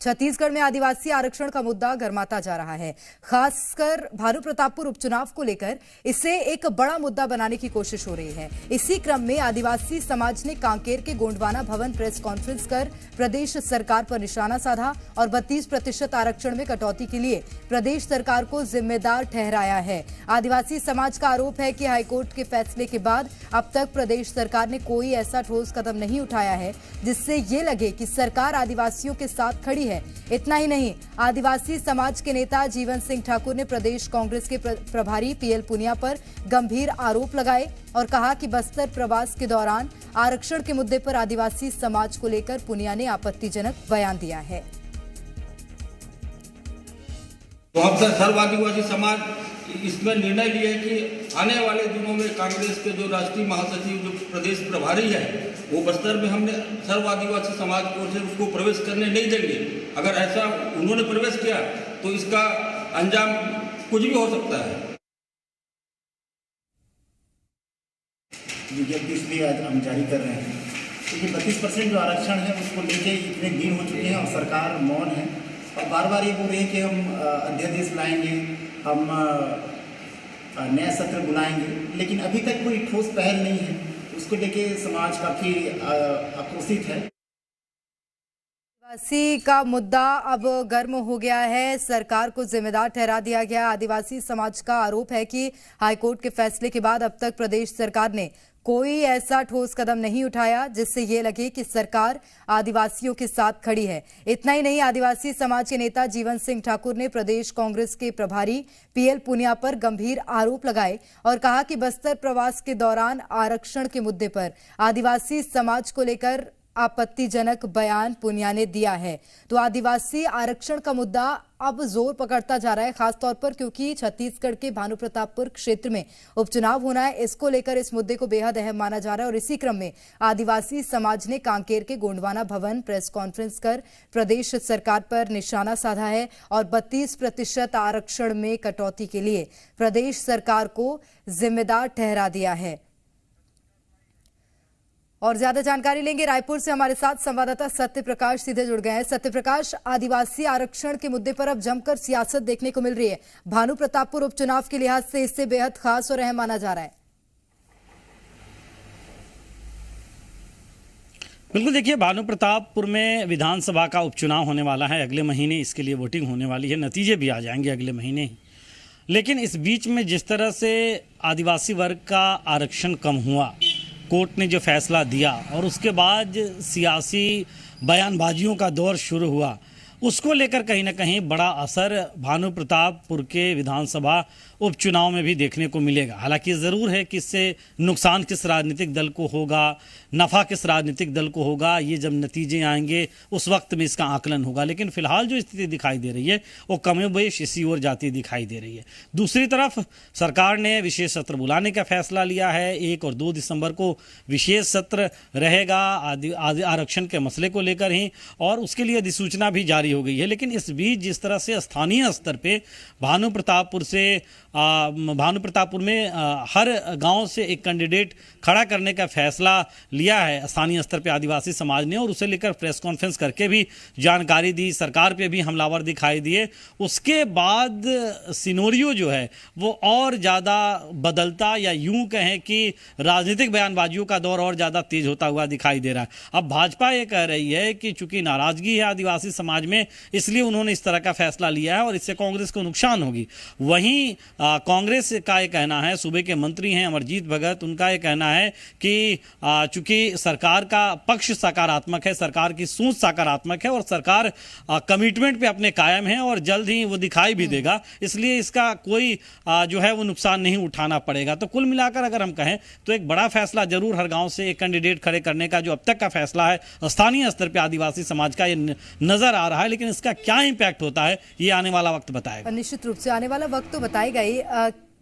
छत्तीसगढ़ में आदिवासी आरक्षण का मुद्दा गरमाता जा रहा है। खासकर भानु प्रतापपुर उपचुनाव को लेकर इसे एक बड़ा मुद्दा बनाने की कोशिश हो रही है। इसी क्रम में आदिवासी समाज ने कांकेर के गोंडवाना भवन प्रेस कॉन्फ्रेंस कर प्रदेश सरकार पर निशाना साधा और 32% आरक्षण में कटौती के लिए प्रदेश सरकार को जिम्मेदार ठहराया है। आदिवासी समाज का आरोप है कि हाईकोर्ट के फैसले के बाद अब तक प्रदेश सरकार ने कोई ऐसा ठोस कदम नहीं उठाया है जिससे ये लगे कि सरकार आदिवासियों के साथ खड़ी है। इतना ही नहीं, आदिवासी समाज के नेता जीवन सिंह ठाकुर ने प्रदेश कांग्रेस के प्रभारी पीएल पुनिया पर गंभीर आरोप लगाए और कहा कि बस्तर प्रवास के दौरान आरक्षण के मुद्दे पर आदिवासी समाज को लेकर पुनिया ने आपत्तिजनक बयान दिया है। तो अब तक सर्व आदिवासी समाज इसमें निर्णय लिया है कि आने वाले दिनों में कांग्रेस के जो राष्ट्रीय महासचिव जो प्रदेश प्रभारी है वो बस्तर में हमने सर्व आदिवासी समाज को से उसको प्रवेश करने नहीं देंगे। अगर ऐसा उन्होंने प्रवेश किया तो इसका अंजाम कुछ भी हो सकता है। विज्ञप्ति इसलिए आज हम जारी कर रहे हैं क्योंकि 32% जो आरक्षण है उसको लेके इतने दिन हो चुके हैं और सरकार मौन है और बार बार ये बोल रही है कि हम अध्यादेश लाएंगे, हम नया सत्र बुलाएंगे, लेकिन अभी तक कोई ठोस पहल नहीं है। उसको लेके समाज काफ़ी आक्रोशित है। आदिवासी का मुद्दा अब गर्म हो गया है। सरकार को जिम्मेदार ठहरा दिया गया। आदिवासी समाज का आरोप है कि हाईकोर्ट के फैसले के बाद अब तक प्रदेश सरकार ने कोई ऐसा ठोस कदम नहीं उठाया जिससे ये लगे कि सरकार आदिवासियों के साथ खड़ी है। इतना ही नहीं, आदिवासी समाज के नेता जीवन सिंह ठाकुर ने प्रदेश कांग्रेस के प्रभारी पीएल पुनिया पर गंभीर आरोप लगाए और कहा कि बस्तर प्रवास के दौरान आरक्षण के मुद्दे पर आदिवासी समाज को लेकर आपत्तिजनक बयान पुनिया ने दिया है। तो आदिवासी आरक्षण का मुद्दा अब जोर पकड़ता जा रहा है, खासतौर पर क्योंकि छत्तीसगढ़ के भानु प्रतापपुर क्षेत्र में उपचुनाव होना है। इसको लेकर इस मुद्दे को बेहद अहम माना जा रहा है और इसी क्रम में आदिवासी समाज ने कांकेर के गोंडवाना भवन प्रेस कॉन्फ्रेंस कर प्रदेश सरकार पर निशाना साधा है और 32% आरक्षण में कटौती के लिए प्रदेश सरकार को जिम्मेदार ठहरा दिया है। और ज्यादा जानकारी लेंगे, रायपुर से हमारे साथ संवाददाता सत्य प्रकाश सीधे जुड़ गए हैं। सत्य प्रकाश, आदिवासी आरक्षण के मुद्दे पर अब जमकर सियासत देखने को मिल रही है। भानु प्रतापपुर उपचुनाव के लिहाज से इससे बेहद खास और अहम माना जा रहा है। बिल्कुल, देखिए, भानु प्रतापपुर में विधानसभा का उपचुनाव होने वाला है अगले महीने। इसके लिए वोटिंग होने वाली है, नतीजे भी आ जाएंगे अगले महीने ही। लेकिन इस बीच में जिस तरह से आदिवासी वर्ग का आरक्षण कम हुआ, कोर्ट ने जो फैसला दिया और उसके बाद सियासी बयानबाजियों का दौर शुरू हुआ, उसको लेकर कहीं ना कहीं बड़ा असर भानु प्रतापपुर के विधानसभा उपचुनाव में भी देखने को मिलेगा। हालांकि ज़रूर है कि इससे नुकसान किस राजनीतिक दल को होगा, नफ़ा किस राजनीतिक दल को होगा, ये जब नतीजे आएंगे उस वक्त में इसका आकलन होगा। लेकिन फिलहाल जो स्थिति दिखाई दे रही है वो कमोबेश इसी ओर जाती दिखाई दे रही है। दूसरी तरफ सरकार ने विशेष सत्र बुलाने का फैसला लिया है। 1 और 2 दिसंबर को विशेष सत्र रहेगा आरक्षण के मसले को लेकर ही, और उसके लिए अधिसूचना भी जारी हो गई है। लेकिन इस बीच जिस तरह से स्थानीय स्तर पे भानु प्रतापपुर में हर गांव से एक कैंडिडेट खड़ा करने का फैसला लिया है स्थानीय स्तर पे आदिवासी समाज ने, और उसे लेकर प्रेस कॉन्फ्रेंस करके भी जानकारी दी, सरकार पे भी हमलावर दिखाई दिए। उसके बाद सिनेरियो जो है वो और ज़्यादा बदलता, या यूं कहें कि राजनीतिक बयानबाजियों का दौर और ज़्यादा तेज होता हुआ दिखाई दे रहा है। अब भाजपा ये कह रही है कि चूंकि नाराजगी है आदिवासी समाज में, इसलिए उन्होंने इस तरह का फैसला लिया है और इससे कांग्रेस को नुकसान होगी। वहीं कांग्रेस का ये कहना है, सूबे के मंत्री हैं अमरजीत भगत, उनका ये कहना है कि चूंकि सरकार का पक्ष सकारात्मक है, सरकार की सोच सकारात्मक है और सरकार कमिटमेंट पे अपने कायम है और जल्द ही वो दिखाई भी देगा, इसलिए इसका कोई जो है वो नुकसान नहीं उठाना पड़ेगा। तो कुल मिलाकर अगर हम कहें तो एक बड़ा फैसला जरूर हर गांव से एक कैंडिडेट खड़े करने का जो अब तक का फैसला है स्थानीय स्तर पर आदिवासी समाज का, ये नजर आ रहा है। लेकिन इसका क्या इंपैक्ट होता है ये आने वाला वक्त बताएगा। निश्चित रूप से आने वाला वक्त तो बताएगा ही।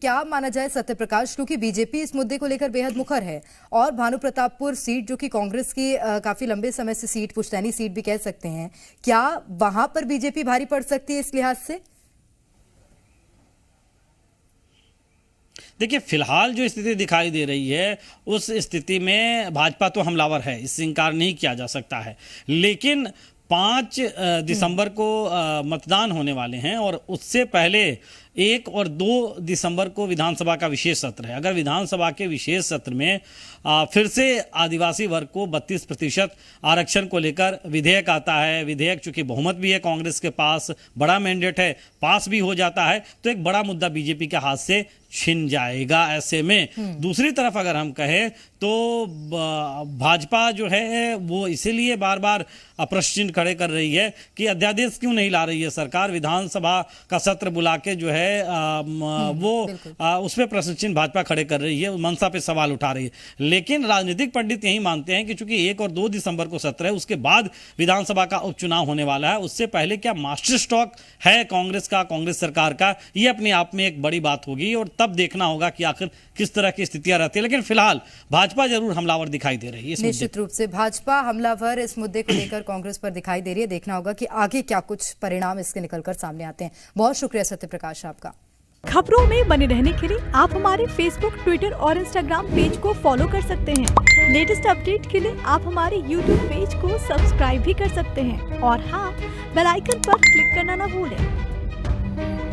क्या माना जाए सत्य प्रकाश, क्योंकि बीजेपी इस मुद्दे को लेकर बेहद मुखर है और भानु प्रतापपुर सीट जो कि कांग्रेस की काफी लंबे समय से सीट, पुश्तैनी सीट भी कह सकते हैं, क्या वहां पर बीजेपी भारी पड़ सकती है इस लिहाज से? देखिए, फिलहाल जो स्थिति दिखाई दे रही है उस स्थिति में भाजपा तो हमलावर है, इससे इनकार नहीं किया जा सकता है। लेकिन 5 दिसंबर को मतदान होने वाले हैं और उससे पहले 1 और 2 दिसंबर को विधानसभा का विशेष सत्र है। अगर विधानसभा के विशेष सत्र में फिर से आदिवासी वर्ग को 32% आरक्षण को लेकर विधेयक आता है, विधेयक चूंकि बहुमत भी है कांग्रेस के पास, बड़ा मैंडेट है, पास भी हो जाता है, तो एक बड़ा मुद्दा बीजेपी के हाथ से छिन जाएगा। ऐसे में दूसरी तरफ अगर हम कहें तो भाजपा जो है वो इसीलिए बार बार प्रश्न चिन्ह खड़े कर रही है कि अध्यादेश क्यों नहीं ला रही है सरकार। विधानसभा का सत्र बुला के जो है उस पर प्रश्न चिन्ह भाजपा खड़े कर रही है, मनसा पे सवाल उठा रही है। लेकिन राजनीतिक पंडित यही मानते हैं कि चूंकि 1 और 2 दिसंबर को सत्र है, उसके बाद विधानसभा का उपचुनाव होने वाला है, उससे पहले क्या मास्टर स्ट्रोक है कांग्रेस का, कांग्रेस सरकार का, ये अपने आप में एक बड़ी बात होगी और तब देखना होगा कि आखिर किस तरह की स्थितियां रहती है। लेकिन फिलहाल भाजपा जरूर हमलावर दिखाई दे रही है। निश्चित रूप से भाजपा हमलावर इस मुद्दे को लेकर कांग्रेस पर दिखाई दे रही है। देखना होगा कि आगे क्या कुछ परिणाम इसके निकलकर सामने आते हैं। बहुत शुक्रिया सत्यप्रकाश आपका। खबरों में बने रहने के लिए आप हमारे फेसबुक, ट्विटर और इंस्टाग्राम पेज को फॉलो कर सकते हैं। लेटेस्ट अपडेट के लिए आप हमारे यूट्यूब पेज को सब्सक्राइब भी कर सकते हैं और हाँ, बेल आइकन पर क्लिक करना ना भूलें।